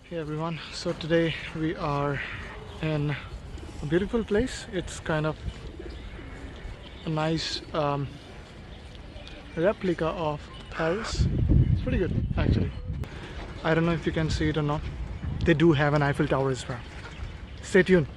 Hey everyone, so today we are in a beautiful place. It's kind of a nice replica of Paris. It's pretty good actually. I don't know if you can see it or not. They do have an Eiffel Tower as well. Stay tuned.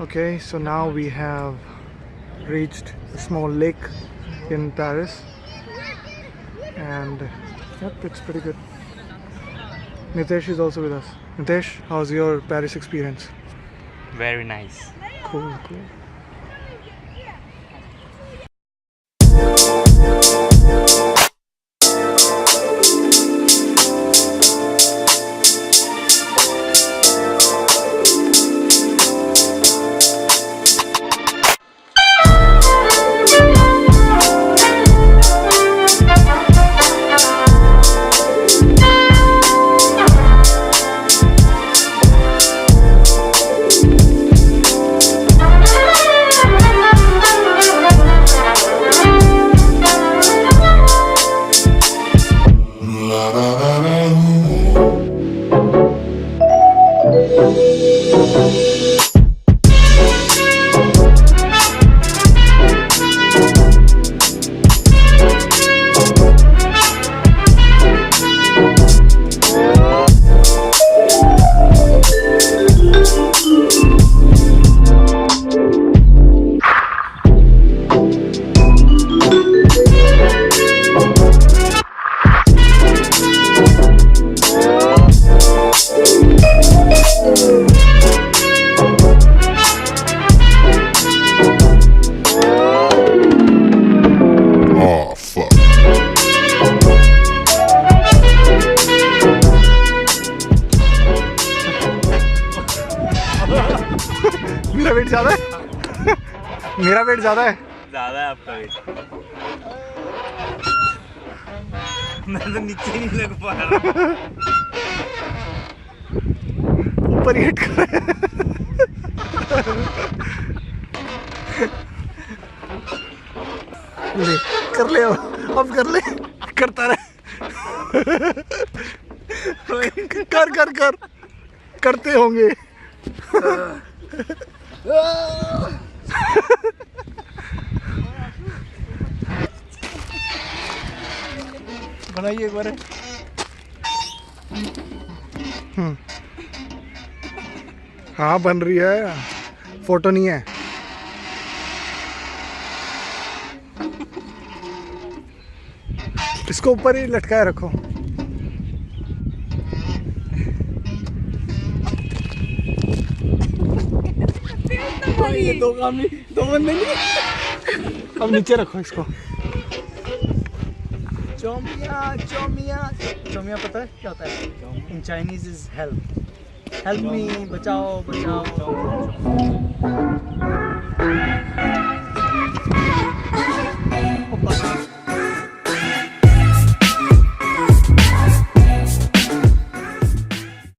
Okay, so now we have reached a small lake in Paris, and yep, it's pretty good. Nitesh is also with us. Nitesh, how's your Paris experience? Very nice. Cool, cool. मेरा wait ज़्यादा है मेरा wait ज़्यादा है आपका wait. मैं तो नीचे नहीं लग पा रहा। ऊपर ही हिट कर रहा है। कर ले अब कर ले, करता रहे। कर कर कर करते होंगे। बनाइए एक बार। हाँ बन रही है, फोटो नहीं है। इसको ऊपर ही लटकाए रखो। दो काम नहीं, दो बंदे नहीं। अब नीचे रखो इसको। चौमिया चौमिया चौमिया पता है क्या होता है? In Chinese is help, help me, बचाओ बचाओ।